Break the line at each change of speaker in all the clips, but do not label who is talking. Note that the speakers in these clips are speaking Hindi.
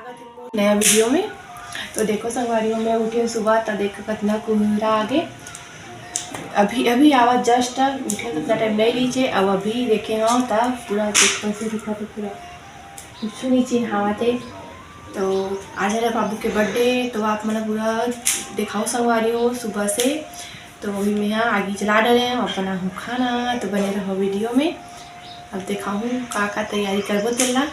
स्वागत है नया वीडियो में। तो देखो संगवारियों में उठे सुबह तो देखो कितना कोहरा आगे अभी अभी आवाज जस्ट उठे कितना टाइम नहीं लीजिए। अब अभी देखे हाँ तब पूरा देखो से दिखा तो पूरा कुछ नीचे हवा थे। तो आज है बाबू के बर्थडे तो आप मतलब पूरा दिखाओ संगवारियों सुबह से। तो अभी मैं यहाँ आगे चला डाले हैं और बना हूँ खाना तो बने रहो वीडियो में। अब दिखाऊँ का तैयारी करबो तेला।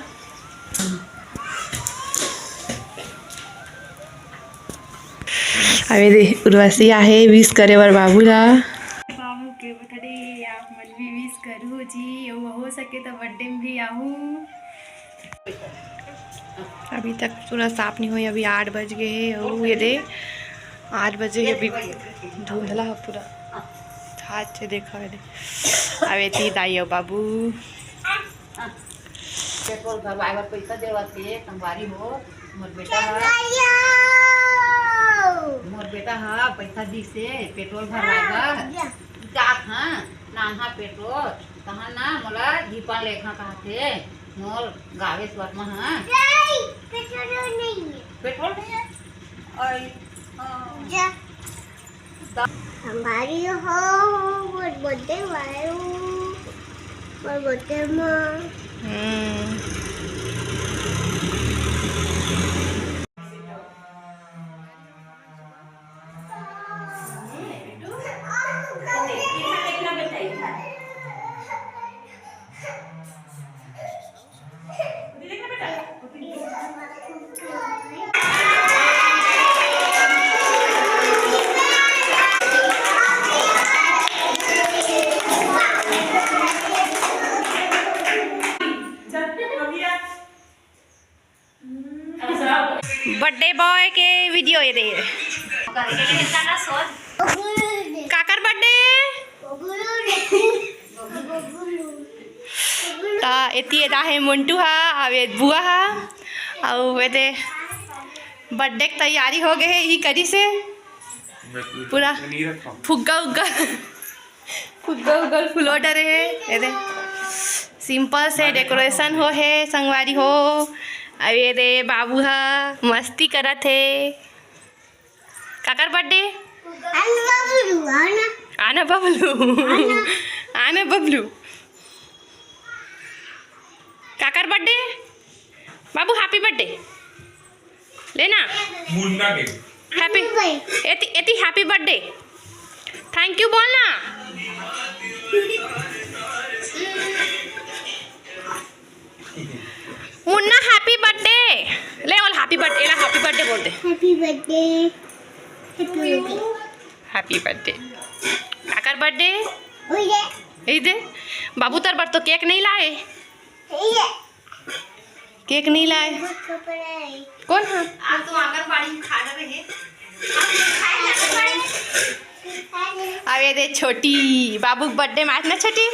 अरे दे उर्वशी आहे विश करे वर बाबूला बाबू के बर्थडे आप मन भी विश करूँ जी। हो सके तो बर्थडे में भी आऊँ। अभी तक पूरा साफ नहीं हुई। अभी 8 बज गए हैं। ये दे 8 बजे अभी धुंधला है पूरा हाथ से देखा है। अबे ती दाई हो बाबू
पेट्रोल भरवाए पैसा देवती संगवारी हो मोर बेटा हाँ पैसा दी से पेट्रोल भरवाएगा हाँ नाहा पेट्रोल कहाँ ना मोला दीपा लेखा कहते मोर गावे स्वर में हाँ पेट्रोल नहीं है
हमारी हो बर्थडे वायु बर्थडे में
बर्थडे बॉय के वीडियो ये दे काकर बर्थडे ता एती एदा है मोंटू हा आवे बुआ हा और वे दे बर्थडे की तैयारी हो गए है। यही करी से पूरा फुग्गा उग्गा फुलो डरे है। ये दे सिंपल से डेकोरेशन हो है संगवारी हो। अब ये दे बाबू हा मस्ती करत है। काकर बर्थडे आना बबलू काकर बर्थडे बाबू हैप्पी बर्थडे लेना हैप्पी एती हैप्पी बर्थडे थैंक यू बोलना। मुन्ना हैप्पी बर्थडे ले और हैप्पी बर्थडे ला हैप्पी बर्थडे बोल दे हैप्पी बर्थडे काकर बर्थडे दे बाबू तर बर तो केक नहीं लाए केक नहीं लाए कौन है आप तो आंगनबाड़ी में खा रहे अबे दे छोटी बाबू बर्थडे में आज ना छोटी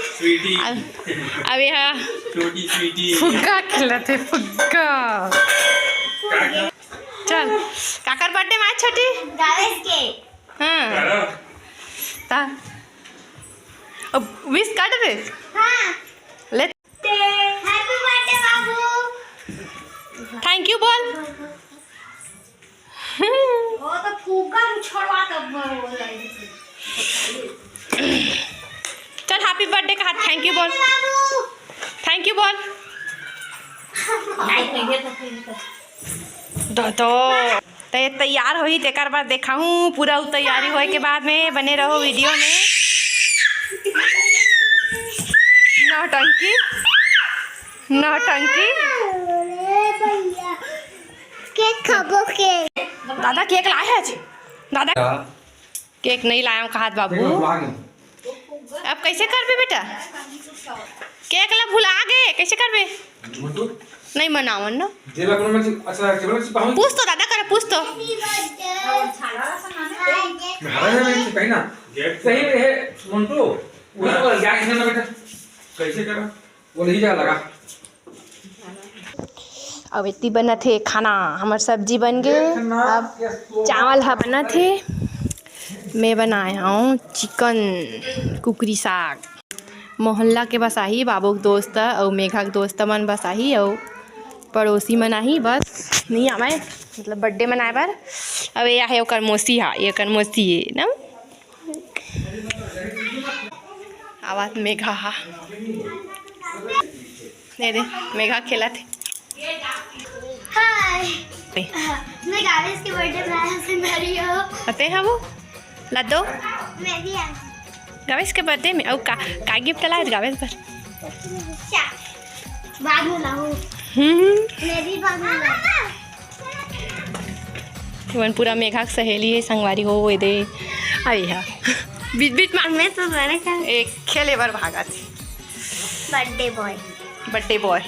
अबे हाँ फुग्गा खिलाते फुग्गा चल काकर बर्थडे में आज छोटी हाँ ता अब विश कर दे ले थैंक यू बोल
वो तो फूका छोड़वा तब
चल हैप्पी बर्थडे का हाथ थैंक यू बोल तो तैयार होई तेकर बाद देखाऊँ पूरा तैयारी होए के बाद में बने रहो वीडियो में। नौटंकी
केक खाबो के
दादा केक लाए है दादा केक नहीं लाया हूँ कहा बाबू अब कैसे करबे बेटा केक ला भुला गए कैसे करबे नहीं मनावन ना पूछ तो दादा करे पूछ तो अब इतनी बना थे खाना हमार सब्जी बन गए। अब चावल हा बना थे मैं बनाया हूँ चिकन कुकरी साग मोहल्ला के बस आही बाबू के दोस्त और मेघा के दोस्त मन बस आही और पड़ोसी मना ही बस नहीं आवे मतलब बर्थडे मनाए बार अब यह है ओकर मौसी हा ये कर मौसी है ना आवाज मेघा हा दे मेघा खेला थे
हाय मैं गावेश के बर्थडे मनाया से मरियो
पते हैं वो लड्डू
मैं भी आ
गावेश के बर्थडे में और का गिफ्ट लाए गावेश पर
क्या बाद में लाऊं मैं भी बाद में लाऊं
वन पूरा मेघा के सहेली है संगवारी हो ये दे अरे हा बीच बीच में
मैं तो मैंने कहा
एक खेले बार भागा थी
बर्थडे बॉय
बर्थडे बॉय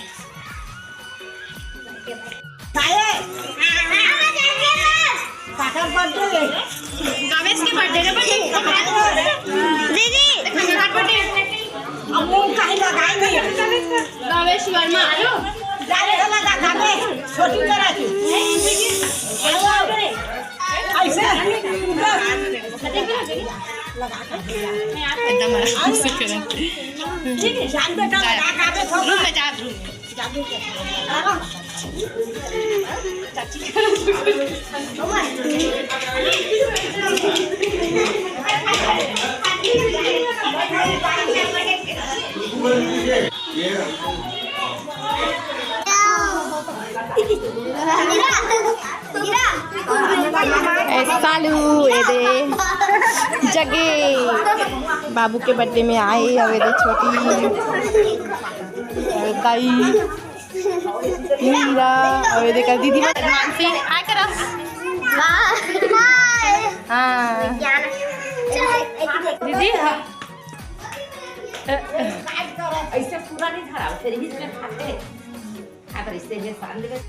गावेश के बर्थडे का
दीदी
गावेश वर्मा आयो एकदम आराम से करें रूम में जा सालू ये दे जगे बाबू के बर्थडे में आए और ये छोटी दाई मीरा और ये देखा दीदी मानसी आ करो हाँ दीदी
ऐसे पूरा नहीं धरा फिर ही इसमें खाते अगर इससे ये साल लगे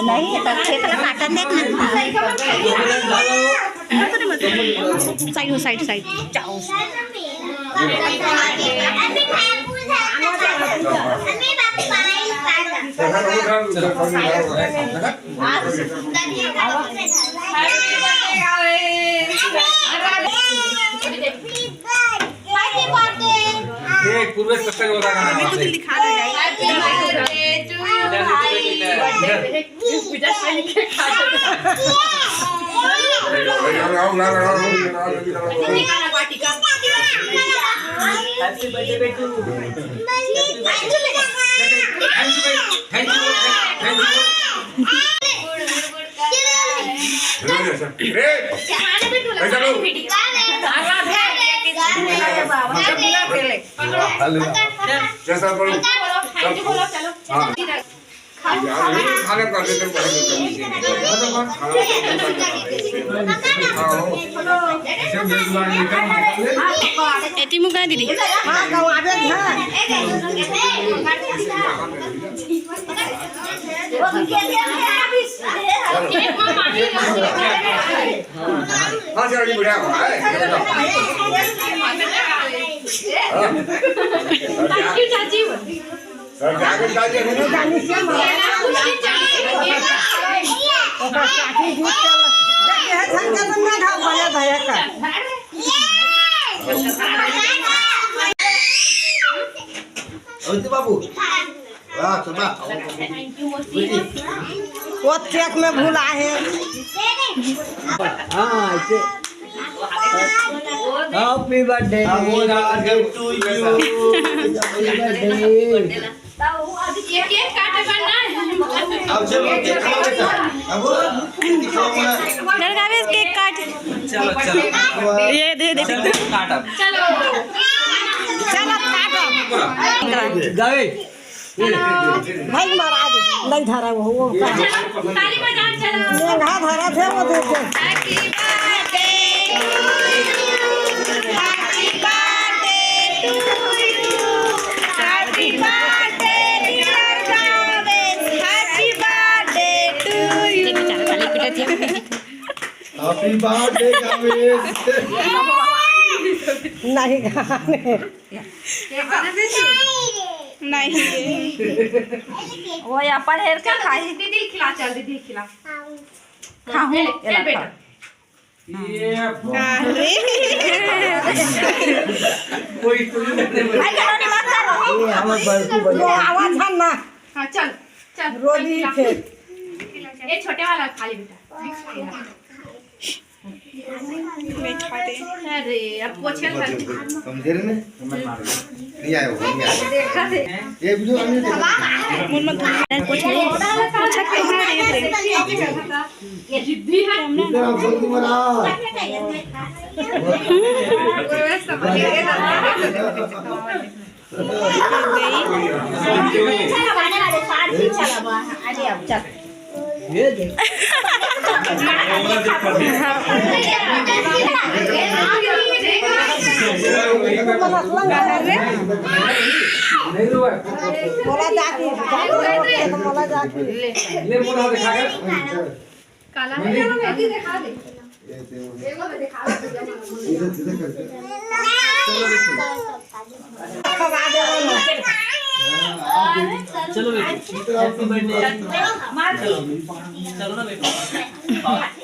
नहीं तो खेतला काटन देखना
साइड हो साइड साइड जाओ
पूर्व सत्तर होता है
कुछ दिखा दो
जैसा करो खाने कर देते
एटी मुका दीदी
हाँ सर ये बढ़िया हुआ है सर जाकर ताजे
बाबू वो केक में भूला है हाँ ऐसे हैप्पी बर्थडे टू यू अब चलो केक अब
केक काट
चलो चलो
ये दे दे
काट अब चलो काट गए भाई महाराज नहीं धरा वो
ताली बजा चलो
मेघा धरा थे वो देखे
happy birthday to you happy birthday dear Gavesh happy birthday to you बेचारा ताली पिटा थी
हैप्पी बर्थडे गावेश नहीं खाने
वो अपन हेर का खाई दीदी खिला चल दीदी खिला खाओ चल बेटा
कोई
भाई करो नहीं मत करो
ये हमारे बड़की बड़ी आवाज है ना
हाँ चल चल
रोली थे
ये छोटे वाला खा ले बेटा अरे अब पोछे लगा
समझे रहे नहीं आया वो नहीं आया ये वीडियो हमने देखा
ये जिद्दी है
इतना जल्दी मरा ये देख मोला जाती मोला जाती
ले मोला दिखा के
काला है ना मेहंदी दिखा दे एगो में दिखा दे
चलो बेटा हैप्पी बर्थडे चलो ना बेटा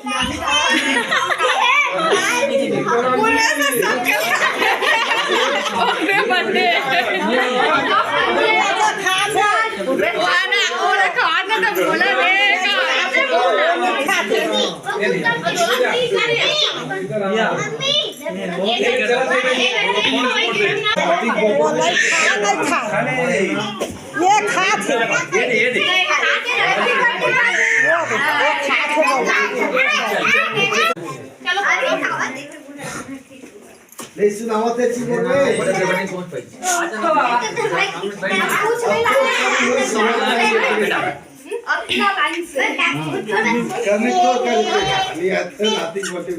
ये खा थे ले सुनावते छी
अपना लाइन से
करने तो कर लिया तो नाती बोलते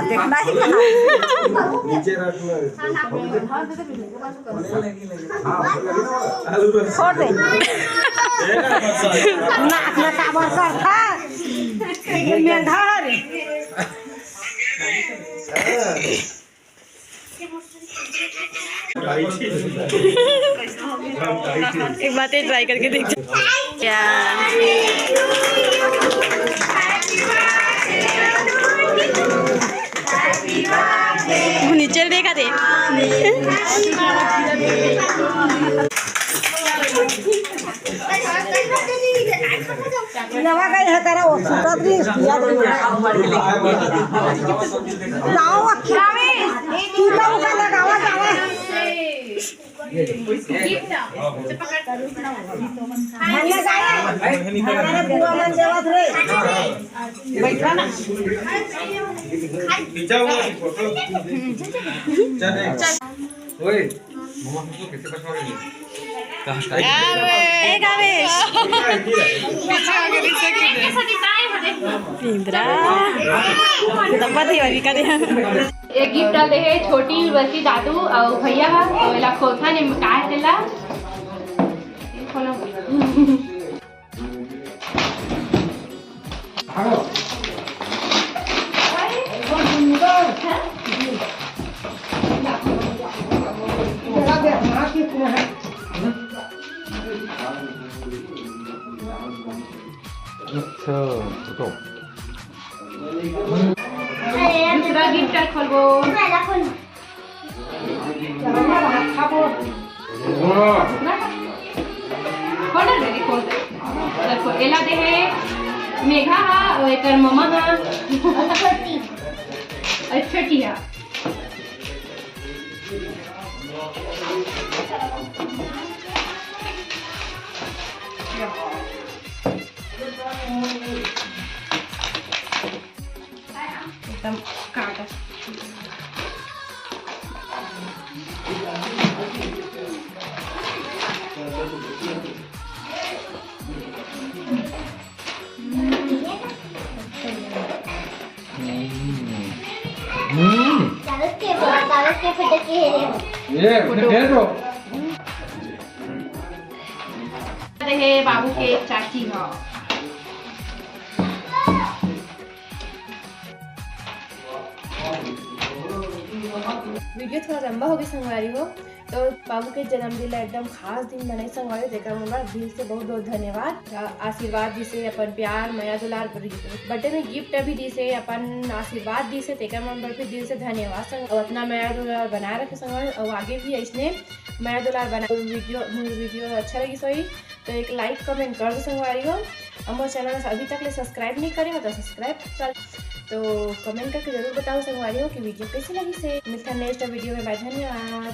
देखना ही
नीचे रख लो
छोड़ दे नाक में काबर कर था मेंढर
एक बात ट्राई करके देख नीचे देखा दे
नवा गई है तेरा वो सुतरी किया जाओ अखियावे टीका उका लगावा जावा हमने जाए हमारा बुआ मन देवत रे बैठा ना
खींचा हुआ फोटो चल ओए मम्मा को कैसे पछवाएंगे
ए गावेश पीछे आगे पीछे इंद्रा दपती वाली करे एक गिफ्ट डाले है छोटी बच्ची दादू और भैया तो एला खोथा ने काट देला खोलो
हां अच्छा तो
दूसरा गिफ्ट खोलबो खोल दे खोल दे देखो एला दे है मेघा हा और एकर मम्मा हा अच्छा टिया एकदम काटा
ये खेल रो
है बाबू के चाची हो वीडियो थोड़ा लंबा हो गई संगवारी हो, तो बाबू के जन्मदिन ला एकदम खास दिन मनाई संगवारी, जेकर हमरा दिल से बहुत बहुत धन्यवाद। आशीर्वाद दिसे, अपन प्यार माया दुलार बर्थडे में गिफ्ट भी दिसे, अपन आशीर्वाद दिसे, तेकर मन बर दिल से धन्यवाद संग। और अपना माया दुलार बनाए रखे संगवारी, और आगे भी ऐसने माया दुलार बना। वीडियो अच्छा लगी सोई तो एक लाइक कमेंट कर दो संगवारी हो। हमारे चैनल अभी तक ले सब्सक्राइब नहीं करे हो तो सब्सक्राइब कर, तो कमेंट करके जरूर बताओ संगवारी हो कि वीडियो कैसी लगी से। मिलता है नेक्स्ट वीडियो में। बाय, धन्यवाद।